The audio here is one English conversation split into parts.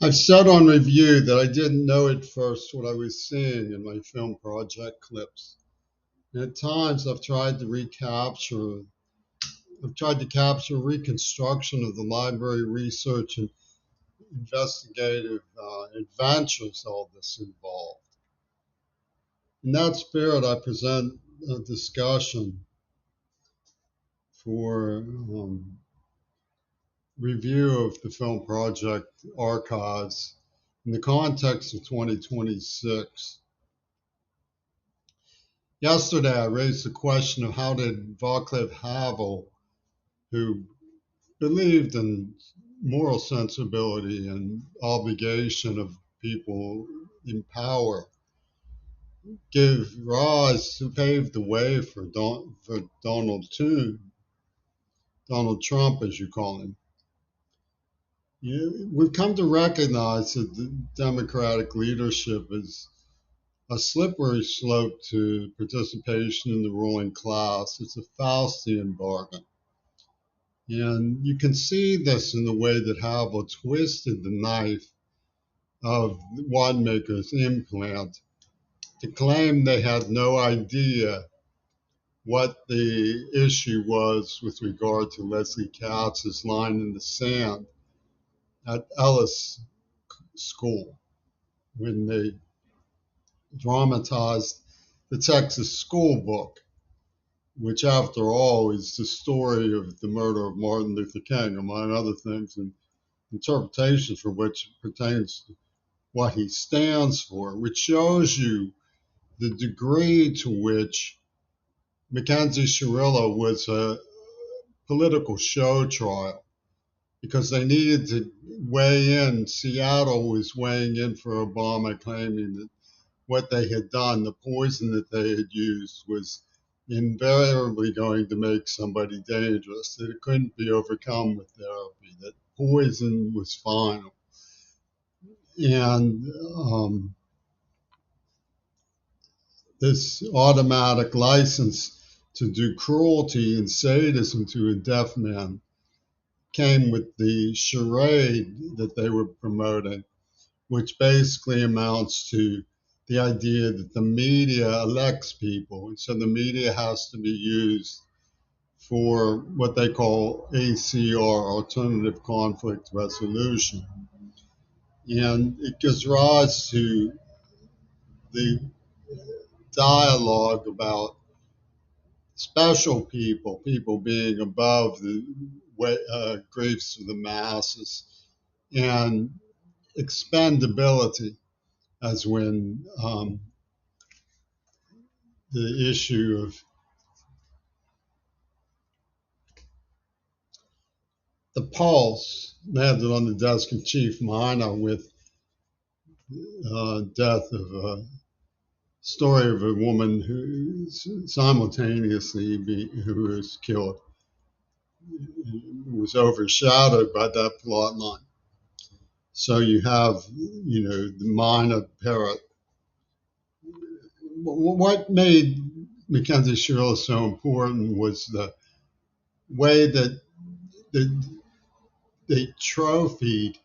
I've said on review that I didn't know at first what I was seeing in my film project clips. And at times I've tried to capture reconstruction of the library research and investigative adventures all this involved. In that spirit, I present a discussion for review of the film project archives in the context of 2026. Yesterday, I raised the question of how did Václav Havel, who believed in moral sensibility and obligation of people in power, give rise to pave the way for Donald Trump, as you call him. We've come to recognize that the Democratic leadership is a slippery slope to participation in the ruling class. It's a Faustian bargain. And you can see this in the way that Havel twisted the knife of Wanamaker's implant to claim they had no idea what the issue was with regard to Leslie Katz's line in the sand at Ellis School when they dramatized the Texas School Book, which, after all, is the story of the murder of Martin Luther King, among other things, and interpretation for which pertains to what he stands for, which shows you the degree to which Mackenzie Cirillo was a political show trial because they needed to weigh in. Seattle was weighing in for Obama, claiming that what they had done, the poison that they had used, was invariably going to make somebody dangerous, that it couldn't be overcome with therapy, that poison was final. And this automatic license to do cruelty and sadism to a deaf man came with the charade that they were promoting, which basically amounts to the idea that the media elects people. And so the media has to be used for what they call ACR, alternative conflict resolution. And it gives rise to the dialogue about special people, people being above the griefs of the masses, and expendability, as when the issue of the Pulse, they had it on the desk of Chief Mina with death of a story of a woman who simultaneously who was killed, was overshadowed by that plot line. So you have, the Mina Parrott. What made Mackenzie Cirillo so important was the way that they trophied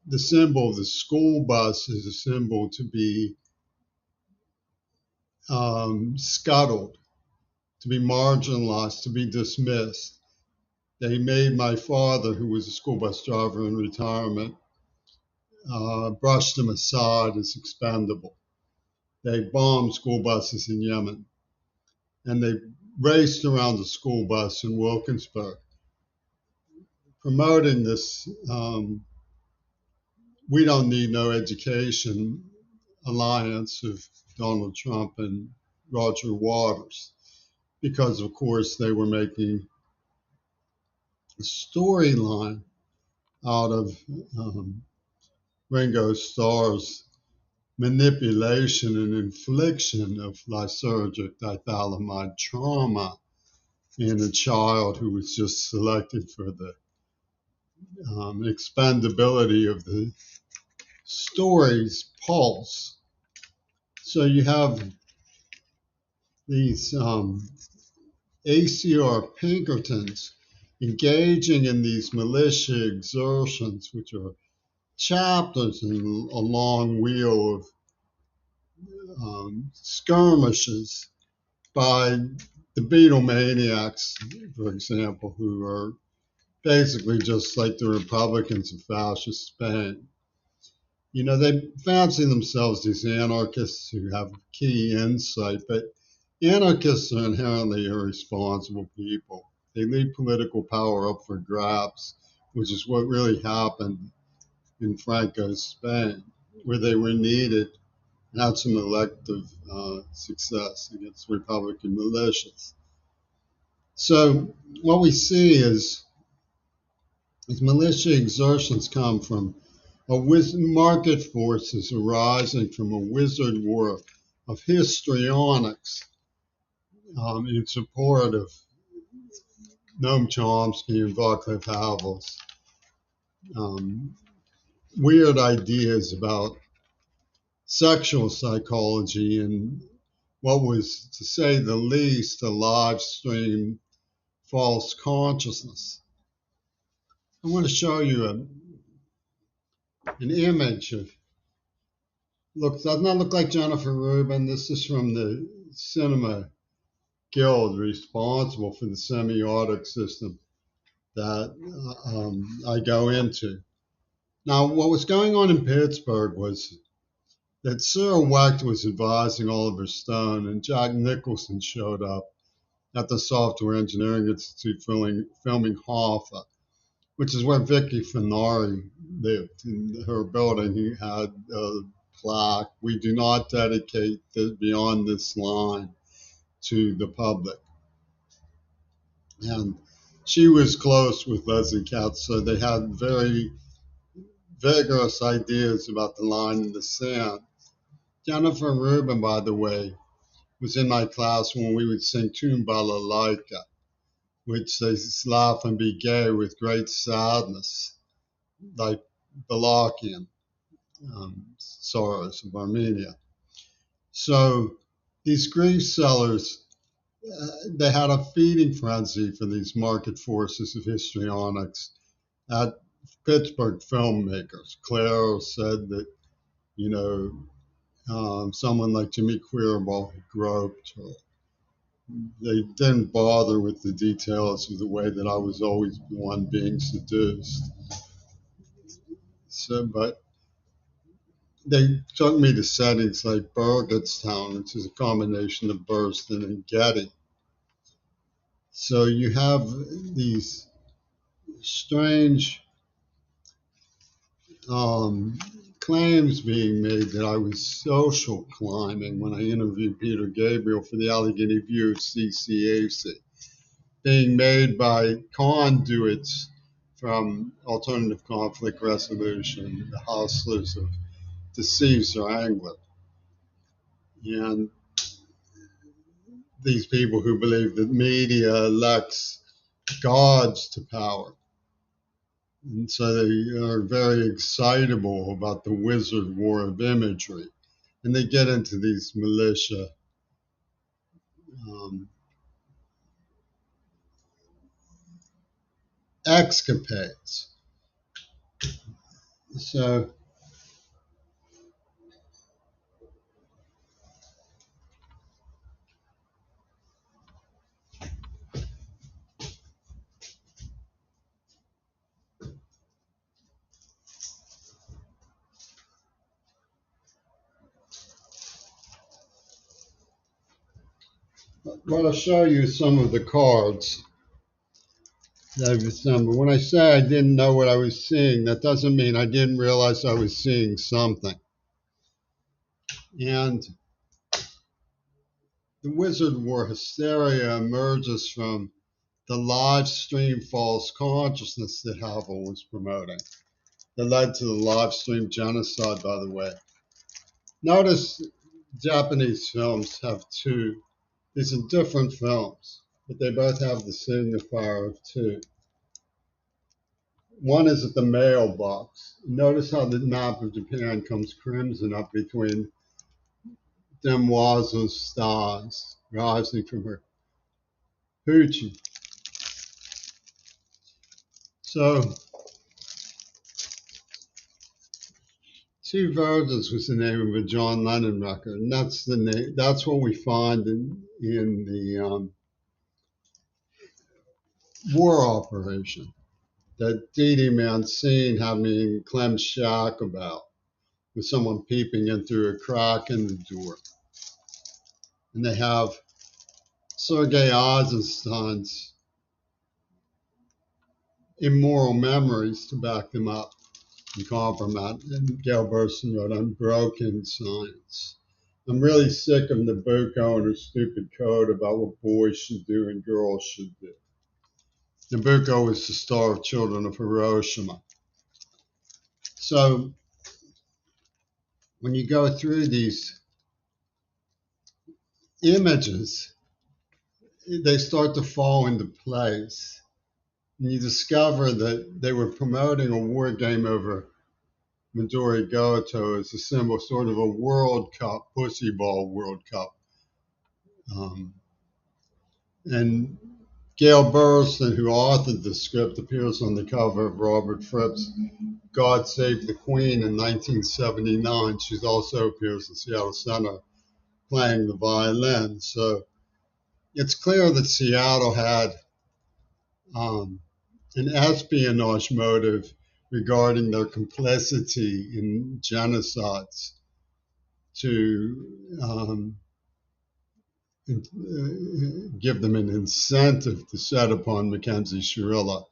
the symbol of the school bus as a symbol to be scuttled, to be marginalized, to be dismissed. They made my father, who was a school bus driver in retirement, brushed him aside as expendable. They bombed school buses in Yemen, and they raced around the school bus in Wilkinsburg, promoting this we don't need no education alliance of Donald Trump and Roger Waters, because, of course, they were making a storyline out of Ringo Starr's manipulation and infliction of lysergic diethylamide trauma in a child who was just selected for the expendability of the story's pulse. So you have these ACR Pinkertons engaging in these militia exertions, which are chapters in a long wheel of skirmishes by the Beatlemaniacs, for example, who are basically just like the Republicans of fascist Spain. You know, they fancy themselves these anarchists who have key insight, but anarchists are inherently irresponsible people. They leave political power up for grabs, which is what really happened in Franco's Spain, where they were needed and had some elective success against Republican militias. So what we see is militia exertions come from market forces arising from a wizard war of histrionics in support of Noam Chomsky and Václav Havel's um, weird ideas about sexual psychology and what was, to say the least, a live stream false consciousness. I want to show you an image of, does not look like Jennifer Rubin. This is from the Cinema Guild, responsible for the semiotic system that I go into. Now, what was going on in Pittsburgh was that Cyril Wecht was advising Oliver Stone, and Jack Nicholson showed up at the Software Engineering Institute filming Hoffa, which is where Vicky Finari lived. In her building, he had a plaque, "We do not dedicate beyond this line to the public." And she was close with Leslie Katz, so they had very vigorous ideas about the line in the sand. Jennifer Rubin, by the way, was in my class when we would sing Tum Balalaika, which says laugh and be gay with great sadness, like Balakian sorrows of Armenia. So these grief sellers, they had a feeding frenzy for these market forces of histrionics at Pittsburgh filmmakers. Claire said that, you know, someone like Jimmy Quirball had groped her. They didn't bother with the details of the way that I was always the one being seduced. So, but they took me to settings like Burgettstown, which is a combination of Burston and Getty. So you have these strange claims being made that I was social climbing when I interviewed Peter Gabriel for the Allegheny View CCAC, being made by conduits from alternative conflict resolution, the hustlers of the Caesar Angler, and these people who believe that media elects gods to power. And so they are very excitable about the wizard war of imagery. And they get into these militia um, escapades. So what I'll show you some of the cards that I've assembled. When I say I didn't know what I was seeing, that doesn't mean I didn't realize I was seeing something. And the wizard war hysteria emerges from the live stream false consciousness that Havel was promoting, that led to the live stream genocide, by the way. Notice Japanese films have two. These are different films, but they both have the signifier of two. One is at the mailbox. Notice how the map of Japan comes crimson up between Demoiselles stars rising from her hoochie. So Two Virgins was the name of a John Lennon record, and that's the name. That's what we find in the war operation that Didi Mancini had me in Clem's shack about, with someone peeping in through a crack in the door, and they have Sergei Eisenstein's immoral memories to back them up and compromise. And Gail Burstyn wrote Unbroken Science. I'm really sick of Nabucco and her stupid code about what boys should do and girls should do. Nabucco was the star of Children of Hiroshima. So when you go through these images, they start to fall into place. And you discover that they were promoting a war game over Midori Goto as a symbol, sort of a World Cup, Pussy Ball World Cup. And Gail Burstyn, who authored the script, appears on the cover of Robert Fripp's God Save the Queen in 1979. She also appears in Seattle Center playing the violin. So it's clear that Seattle had an espionage motive regarding their complicity in genocides to give them an incentive to set upon Mackenzie Shirilla.